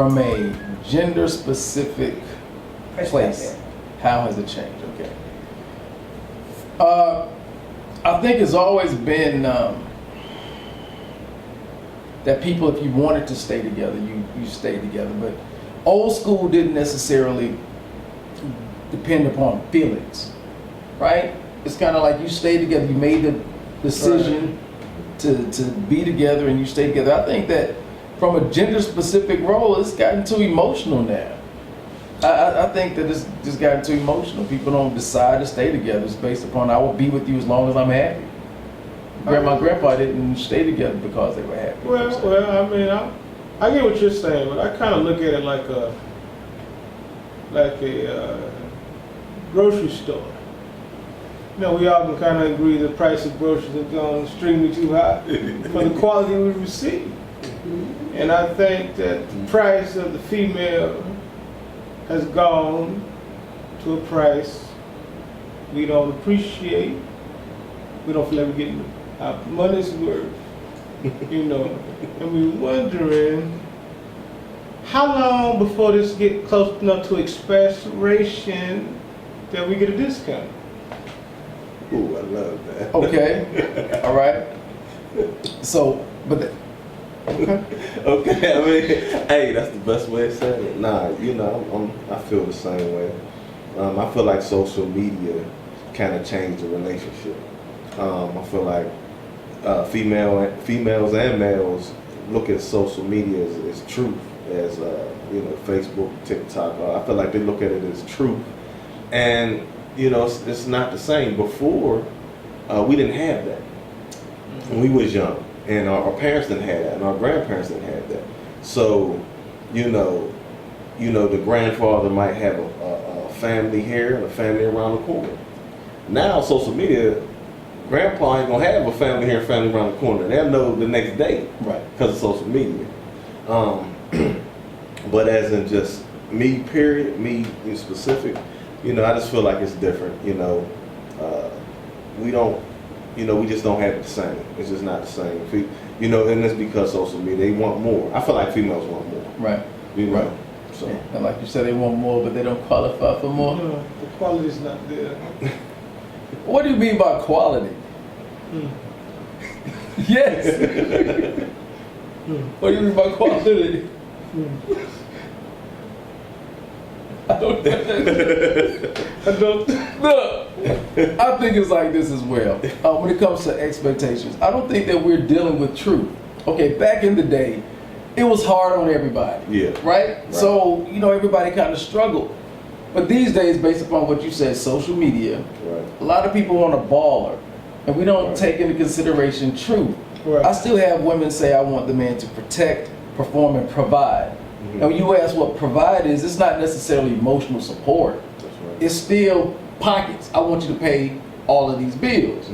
from a gender-specific place, how has it changed? Okay. I think it's always been that people, if you wanted to stay together, you stayed together. But old school didn't necessarily depend upon feelings, right? It's kind of like you stayed together, you made the decision to be together and you stay together. I think that from a gender-specific role, it's gotten too emotional now. I think that it's just gotten too emotional. People don't decide to stay together. It's based upon, I will be with you as long as I'm happy. Grandma and grandpa didn't stay together because they were happy. Well, I mean, I get what you're saying, but I kind of look at it like a grocery store. You know, we all can kind of agree the price of groceries have gone extremely too high for the quality we receive. And I think that the price of the female has gone to a price we don't appreciate. We don't feel like we're getting our money's worth, you know. And we're wondering how long before this get close enough to expiration that we get a discount. Ooh, I love that. Okay, all right. So, okay, I mean, hey, that's the best way to say it. Nah, you know, I feel the same way. I feel like social media kind of changed the relationship. I feel like females and males look at social media as truth, as you know, Facebook, TikTok. I feel like they look at it as truth, and you know, it's not the same. Before, we didn't have that when we was young. And our parents didn't have that, and our grandparents didn't have that. So, you know, the grandfather might have a family here and a family around the corner. Now, social media, grandpa ain't gonna have a family here and family around the corner. They'll know the next day, right? Because of social media. But as in just me, period, me in specific, you know, I just feel like it's different. You know, we don't. You know, we just don't have it the same. It's just not the same. You know, and it's because social media, they want more. I feel like females want more. Right. You know? Right. So. And like you said, they want more, but they don't qualify for more. No, the quality's not there. What do you mean by quality? Yes. What do you mean by quality? I don't. Look, I think it's like this as well. When it comes to expectations, I don't think that we're dealing with truth. Okay, back in the day, it was hard on everybody. Yeah. Right? So, you know, everybody kind of struggled. But these days, based upon what you said, social media, right, a lot of people want a baller, and we don't take into consideration truth. Right. I still have women say, I want the man to protect, perform, and provide. And when you ask what provide is, it's not necessarily emotional support. That's right. It's still pockets. I want you to pay all of these bills.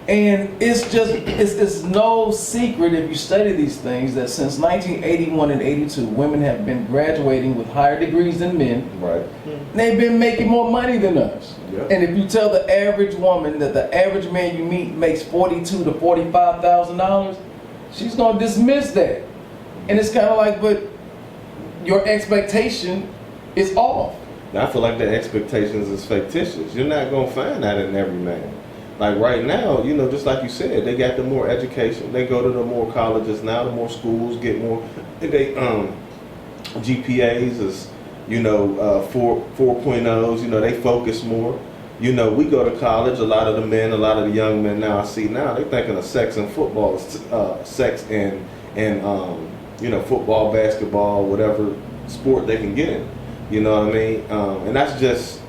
And it's just, it's no secret if you study these things that since 1981 and 82, women have been graduating with higher degrees than men. Right. And they've been making more money than us. Yep. And if you tell the average woman that the average man you meet makes $42,000 to $45,000, she's gonna dismiss that. And it's kind of like, but your expectation is off. Now, I feel like the expectations is fictitious. You're not gonna find that in every man. Like right now, you know, just like you said, they got the more education. They go to the more colleges now, the more schools get more. They GPAs is, you know, 4.0s. You know, they focus more. You know, we go to college. A lot of the men, a lot of the young men now I see now, they thinking of sex and football, sex and you know, football, basketball, whatever sport they can get in. You know what I mean? And that's just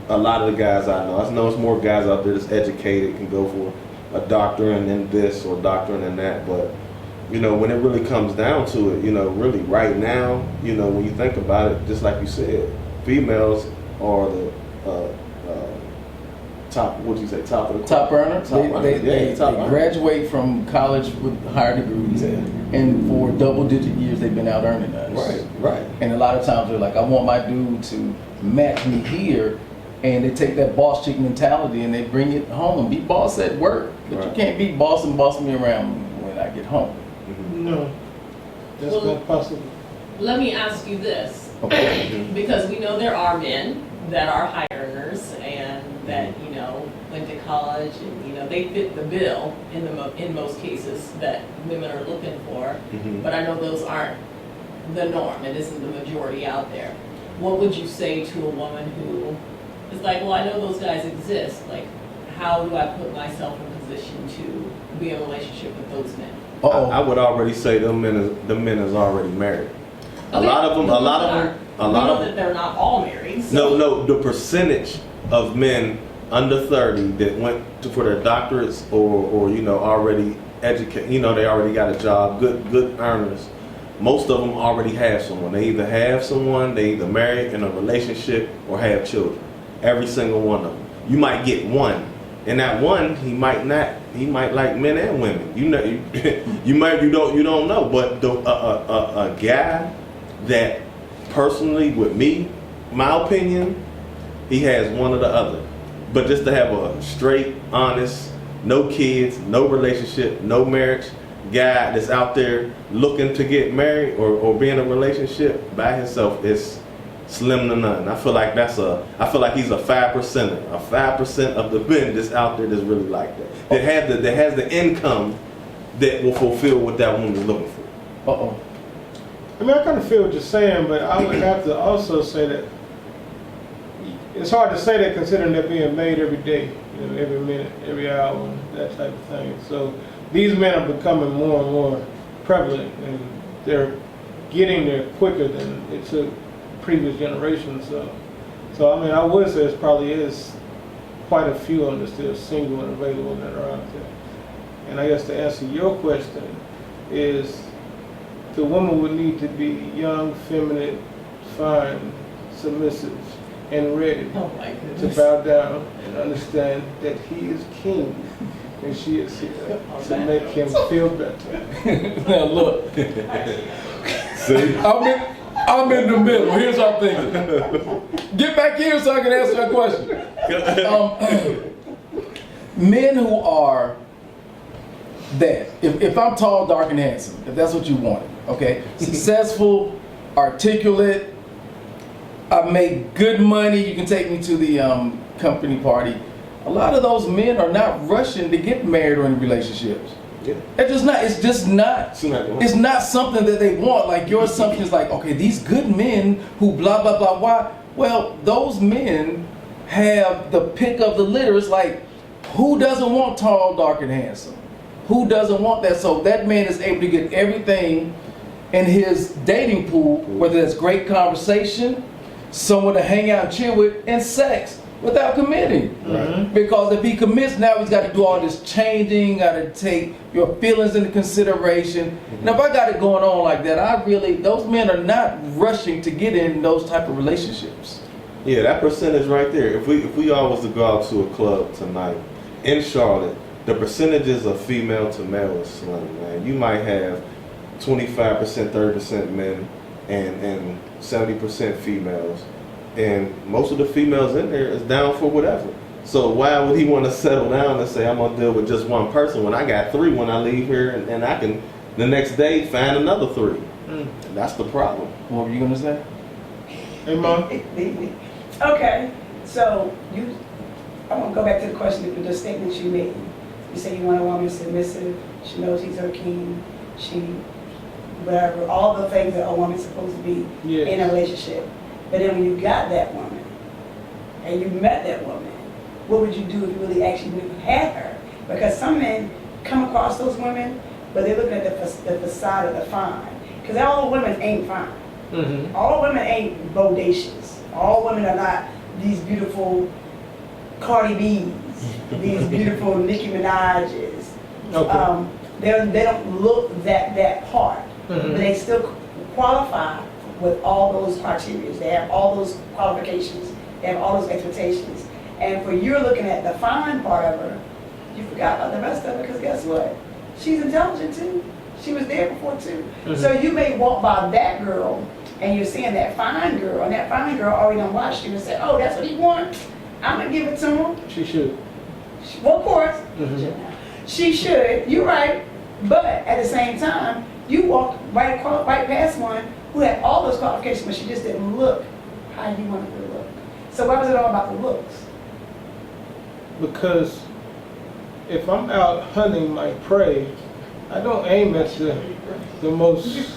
a lot of the guys I know. I know it's more guys out there that's educated, can go for a doctorate in this or doctorate in that. But, you know, when it really comes down to it, you know, really right now, you know, when you think about it, just like you said, females are the top, what'd you say, top of the top earner. They top graduate from college with higher degrees, and for double-digit years they've been out earning us. Right. And a lot of times they're like, I want my dude to match me here, and they take that boss chick mentality and they bring it home and be boss at work, but you can't be boss me around when I get home. No, that's not possible. let me ask you this, Okay. because we know there are men that are high earners and that, you know, went to college and, you know, they fit the bill in most cases that women are looking for. Mhm. But I know those aren't the norm. It isn't the majority out there. What would you say to a woman who is like, well, I know those guys exist. Like, how do I put myself in position to be in a relationship with those men? I would already say the men is already married. A lot of them. We know that they're not all married. So. No, the percentage of men under 30 that went for their doctorates or you know already educate, you know, they already got a job, good earners. Most of them already have someone. They either have someone, they either married in a relationship or have children. Every single one of them. You might get one, and that one he might not. He might like men and women. You know, you don't know. But a guy that personally with me, my opinion, he has one or the other. But just to have a straight, honest, no kids, no relationship, no marriage guy that's out there looking to get married or be in a relationship by himself is slim to none. I feel like he's a 5%. A 5% of the men that's out there that's really like that. That has the income that will fulfill what that woman is looking for. I mean, I kind of feel what you're saying, but I would have to also say that it's hard to say that considering they're being made every day, you know, every minute, every hour, that type of thing. So these men are becoming more and more prevalent, and they're getting there quicker than it took previous generations. So I mean, I would say it probably is quite a few of them that are still single and available that are out there. And I guess to answer your question is, the woman would need to be young, feminine, fine, submissive, and ready Oh my to goodness. bow down and understand that he is king and she is here to make him feel better. Now look, See? I'm in the middle. Here's what I'm thinking. Get back here so I can answer your question. Men who are that, if I'm tall, dark, and handsome, if that's what you wanted, okay, successful, articulate, I make good money, you can take me to the company party. A lot of those men are not rushing to get married or in relationships. Yeah. It's just not it's not something that they want. Like your assumption is like, okay, these good men who blah blah blah why? Well, those men have the pick of the litter. It's like, who doesn't want tall, dark, and handsome? Who doesn't want that? So that man is able to get everything in his dating pool, whether that's great conversation, someone to hang out and chill with, and sex without committing. Right. Because if he commits, now he's got to do all this changing, got to take your feelings into consideration. And if I got it going on like that, those men are not rushing to get in those type of relationships. Yeah, that percentage right there. If we all was to go out to a club tonight in Charlotte, the percentages of female to male is slim, man. You might have 25%, 30% men and 70% females. And most of the females in there is down for whatever. So why would he want to settle down and say, I'm going to deal with just one person when I got three when I leave here and I can the next day find another three? That's the problem. What were you going to say? Hey, Mom? Okay, so I want to go back to the question, the statements you made. You say you want a woman submissive, she knows he's her king, she, whatever, all the things that a woman's supposed to be Yes. in a relationship. But then when you got that woman, and you met that woman, what would you do if you really actually had her? Because some men come across those women, but they're looking at the facade of the fine. Because all women ain't fine. Mm-hmm. All women ain't bodacious. All women are not these beautiful Cardi B's, these beautiful Nicki Minaj's. Okay. They don't look that part, but they still qualify with all those criteria. They have all those qualifications. They have all those expectations. And for you're looking at the fine part of her, you forgot about the rest of it, because guess what? She's intelligent too. She was there before too. So you may walk by that girl and you're seeing that fine girl, and that fine girl already done watched you and said, oh, that's what he wants? I'm gonna give it to him. She should. Well, of course, she should, you're right. But at the same time, you walk right past one who had all those qualifications, but she just didn't look how you wanted her to look. So why was it all about the looks? Because if I'm out hunting my prey, I don't aim at the most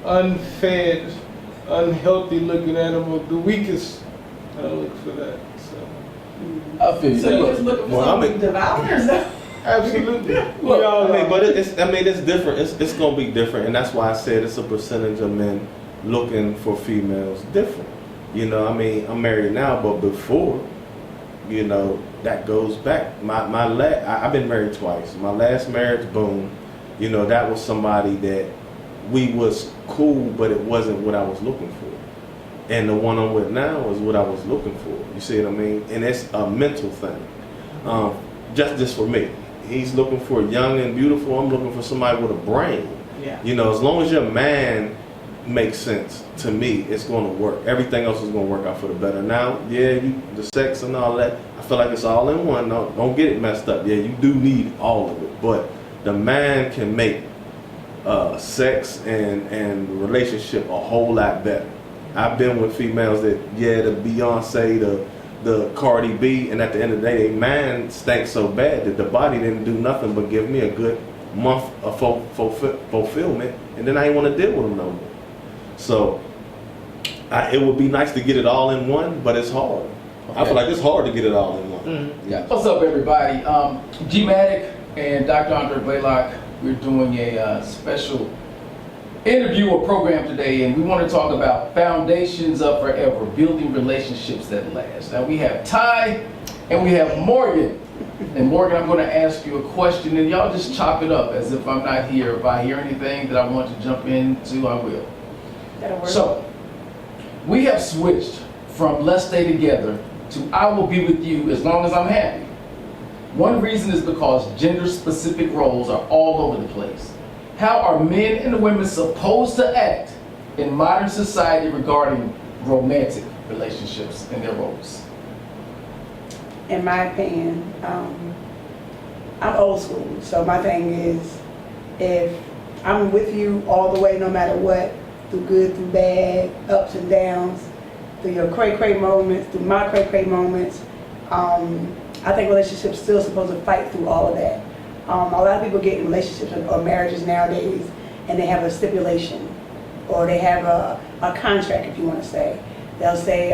unfed, unhealthy looking animal, the weakest. I don't look for that. So. I feel you. So you're just looking for Well, I something mean- to devour or something? Absolutely. We Look, all I mean, are. but it's different. It's gonna be different, and that's why I said it's a percentage of men looking for females different. You know, I mean, I'm married now, but before, you know, that goes back. I've been married twice. My last marriage, boom, you know, that was somebody that we was cool, but it wasn't what I was looking for. And the one I'm with now is what I was looking for. You see what I mean? And it's a mental thing. Just for me. He's looking for young and beautiful. I'm looking for somebody with a brain. Yeah. You know, as long as your man makes sense, to me, it's going to work. Everything else is going to work out for the better. Now, yeah, the sex and all that, I feel like it's all in one. No, don't get it messed up. Yeah, you do need all of it. But the man can make sex and relationship a whole lot better. I've been with females that, yeah, the Beyonce, the Cardi B, and at the end of the day, their man stank so bad that the body didn't do nothing but give me a good month of fulfillment, and then I didn't want to deal with them no more. So it would be nice to get it all in one, but it's hard. I feel like it's hard to get it all in one. Yeah. What's up, everybody? G Matic and Dr. Andre Blaylock, we're doing a special interview or program today, and we want to talk about foundations of forever, building relationships that last. Now we have Ty and we have Morgan. And Morgan, I'm going to ask you a question, and y'all just chop it up as if I'm not here. If I hear anything that I want to jump into, I will. That'll work. So, we have switched from let's stay together to I will be with you as long as I'm happy. One reason is because gender-specific roles are all over the place. How are men and women supposed to act in modern society regarding romantic relationships and their roles? In my opinion, I'm old school. So my thing is, if I'm with you all the way, no matter what, through good, through bad, ups and downs, through your cray-cray moments, through my cray-cray moments, I think relationships still supposed to fight through all of that. A lot of people get in relationships or marriages nowadays, and they have a stipulation, or they have a contract, if you want to say. They'll say,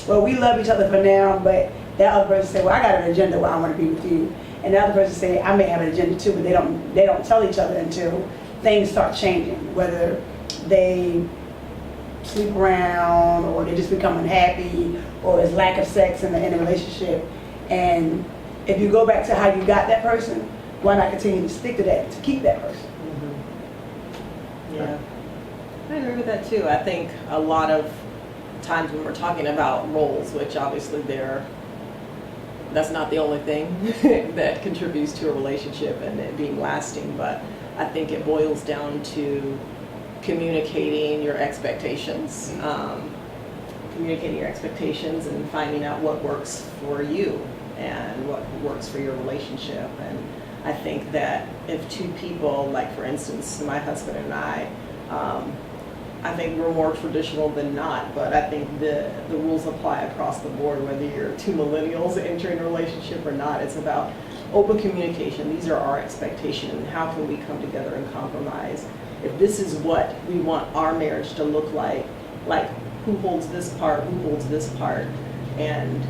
well, we love each other for now, but that other person say, well, I got an agenda where I want to be with you. And the other person say, I may have an agenda too, but they don't tell each other until things start changing, whether they sleep around, or they just become unhappy, or there's lack of sex in the relationship. And if you go back to how you got that person, why not continue to stick to that, to keep that person? Yeah, I agree with that too. I think a lot of times when we're talking about roles, which obviously that's not the only thing that contributes to a relationship and it being lasting, but I think it boils down to communicating your expectations, and finding out what works for you and what works for your relationship. And I think that if two people, like for instance, my husband and I think we're more traditional than not, but I think the rules apply across the board, whether you're two millennials entering a relationship or not. It's about open communication. These are our expectations, and how can we come together and compromise? If this is what we want our marriage to look like who holds this part, who holds this part, and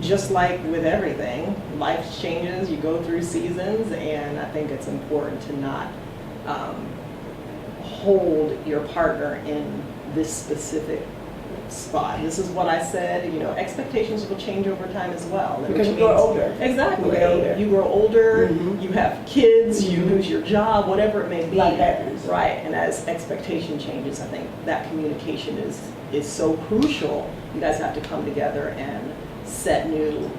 just like with everything, life changes, you go through seasons, and I think it's important to not hold your partner in this specific spot. This is what I said, expectations will change over time as well. Because you grow older. Exactly. You get older. You grow older, Mhm. you have kids, you lose your job, whatever it may be. Life happens. Right, and as expectation changes, I think that communication is so crucial. You guys have to come together and set new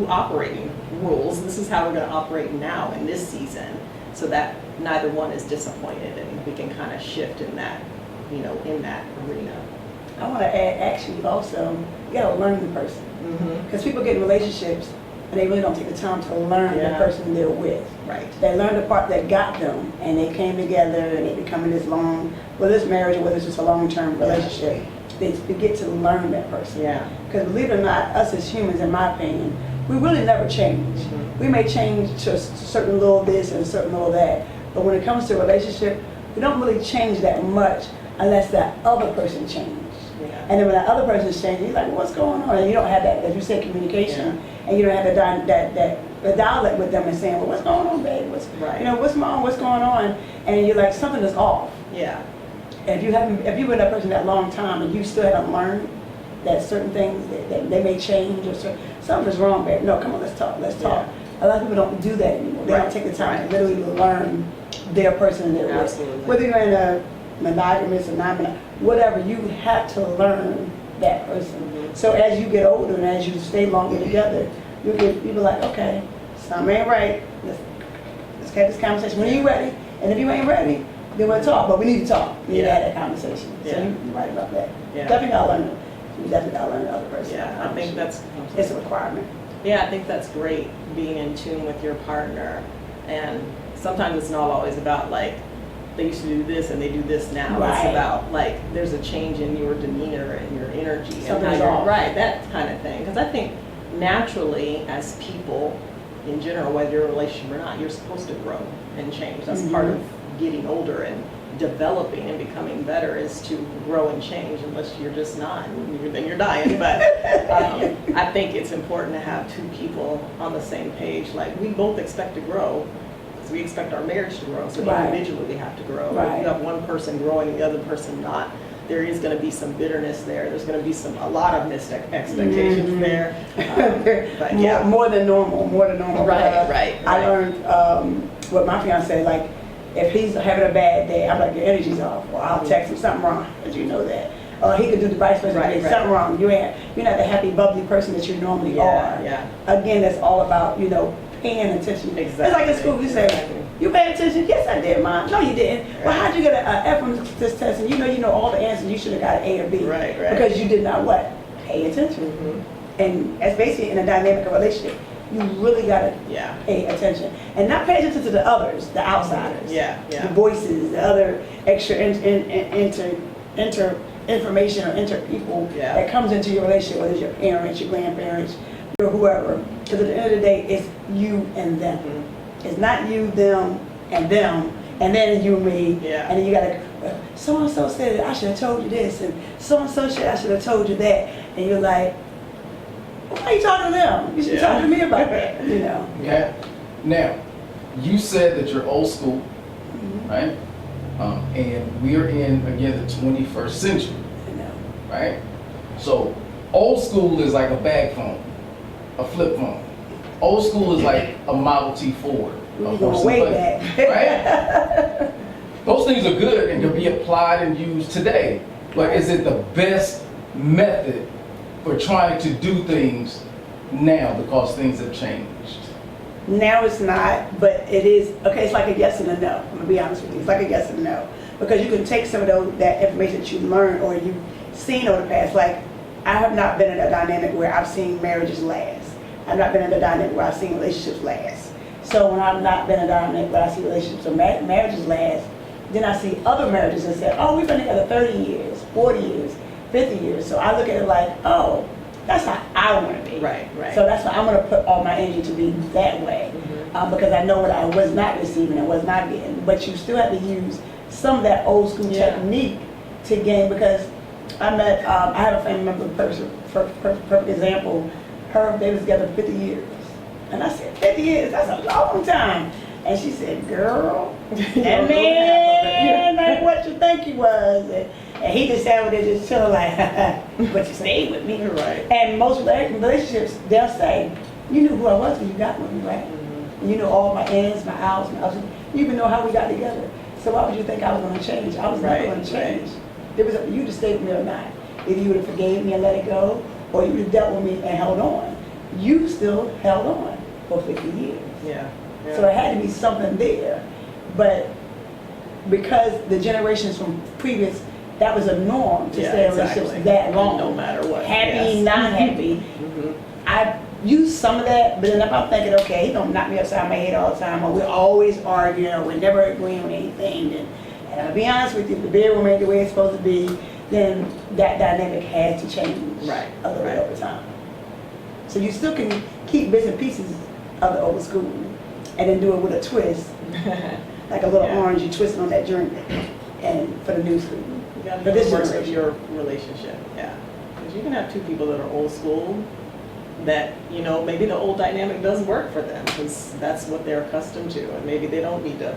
operating rules. This is how we're going to operate now in this season, so that neither one is disappointed, and we can kind of shift in that, in that arena. I want to add, actually, also, you got to learn the person. Mm-hmm. Because people get in relationships and they really don't take the time to learn the Yeah. person they're with. Right. They learn the part that got them, and they came together, and they become in this long, whether it's marriage or whether it's just a long-term relationship, they get to learn that person. Yeah. Because believe it or not, us as humans, in my opinion, we really never change. Mhm. We may change to a certain little this and a certain little that, but when it comes to a relationship, we don't really change that much unless that other person changes. Yeah. And then when that other person is changing, you're like, what's going on? And you don't have that, as you said, communication, and you don't have the dialect with them and saying, well, what's going on, babe? Right. You know, what's wrong? What's going on? And you're like, something is off. Yeah. And if you've been with that person that long time and you still haven't learned that certain things that they may change or something is wrong, babe. No, come on, let's talk. Let's talk. A lot of people don't do that anymore. They don't take the time to literally learn their person and their way. Absolutely. Whether you're in a monogamous or non-monogamous, whatever, you have to learn that person. Mhm. So as you get older and as you stay longer together, you be like, okay, something ain't right. Let's have this conversation. When are you ready? And if you ain't ready, then we'll talk. But we need to talk. We need to have that conversation. So Yeah. you're right about that. Yeah. Definitely gotta learn it. You definitely gotta learn the other person. Yeah, I think that's, It's a requirement. yeah, I think that's great, being in tune with your partner. And sometimes it's not always about like, they used to do this and they do this now. Right. It's about like, there's a change in your demeanor and your energy. And how Something's you're, off. right, that kind of thing. Because I think naturally, as people in general, whether you're in a relationship or not, you're supposed to grow and change. That's part of getting older and developing and becoming better, is to grow and change, unless you're just not, then you're dying. But I think it's important to have two people on the same page. Like, we both expect to grow, because we expect our marriage to grow, so Right. individually we have to grow. Right. If you have one person growing and the other person not, there is going to be some bitterness there. There's going to be a lot of missed expectations there. But yeah. More than normal. Right, right. I learned with my fiance, like, if he's having a bad day, I'm like, your energy's off. Or I'll text him, something wrong, because you know that. Or he could do the vice versa, Right, right. something wrong. You're not the happy, bubbly person that you normally Yeah, are. yeah. Again, that's all about, paying attention. It's like in school, you say, Exactly. you paid attention? Yes, I did, Mom. No, you didn't. Well, how'd you get an F on this test? And you know all the answers. You should have got an A or B. Right. Because you did not what? Pay attention. Mhm. And that's basically in a dynamic of relationship. You really got to Yeah. pay attention. And not pay attention to the others, the outsiders. Yeah, yeah. The voices, the other extra information or inter people Yeah. that comes into your relationship, whether it's your parents, your grandparents, or whoever. Because at the end of the day, it's you and them. Mhm. It's not you, them, and then you and me. Yeah. And then you gotta, so-and-so said I should have told you this, and so-and-so said I should have told you that. And you're like, why are you talking to them? You should be Yeah. talking to me about that, Okay. Now, you said that you're old school, Mhm. right? And we're in, again, the 21st century, right? So, old school is like a bag phone, a flip phone. Old school is like a Model T Ford. We're a going horse way and buggy, right? Those things are good and can be applied and used today. But is it the best method for trying to do things now because things have changed? Now it's not, but it is, okay, it's like a yes and a no. I'm gonna be honest with you. It's like a yes and a no. Because you can take some of that information that you learned or you've seen over the past. Like, I have not been in a dynamic where I've seen marriages last. I've not been in a dynamic where I've seen relationships last. So when I've not been in a dynamic where I see relationships or marriages last, then I see other marriages that say, oh, we've been together 30 years, 40 years, 50 years. So I look at it like, oh, that's how I want to be. Right. So that's why I'm going to put all my energy to be that way. Because I know what I was not receiving and was not getting. But you still have to use some of that old school technique to gain. Because I met, I have a family member, perfect example. They was together 50 years. And I said, 50 years, that's a long time. And she said, girl, that man ain't what you think he was. And he just sat with it, just chilling like, but you stayed with me. Right. And most relationships, they'll say, you knew who I was when you got with me, right? And you know all my ins, my outs, my ups. You even know how we got together. So why would you think I was going to change? I was never going to change. It was up to you to stay with me or not. Either you would have forgave me and let it go, or you would have dealt with me and held on. You still held on for 50 years. Yeah. So there had to be something there. But because the generations from previous, that was a norm to stay in relationships that long. No matter what. Happy, Yes. not happy. Mhm. I use some of that, but then if I'm thinking, okay, he don't knock me upside my head all the time, or we're always arguing, or we're never agreeing on anything, then, and I'll be honest with you, if the bedroom ain't the way it's supposed to be, then that dynamic has to change Right, a little bit right. over time. So you still can keep bits and pieces of the old school, and then do it with a twist, like a little Yeah. orange you twist on that drink, and for the new school. You gotta But know this what works for generation. your relationship, yeah. Because you can have two people that are old school that, you know, maybe the old dynamic does work for them because that's what they're accustomed to, and maybe they don't need to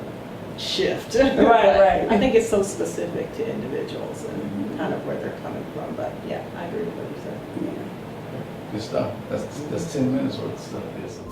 shift. Right, But right. I think it's so specific to individuals and kind of where they're coming from, but yeah, I agree with what you said. Yeah. Good stuff. That's 10 minutes worth of stuff there. So.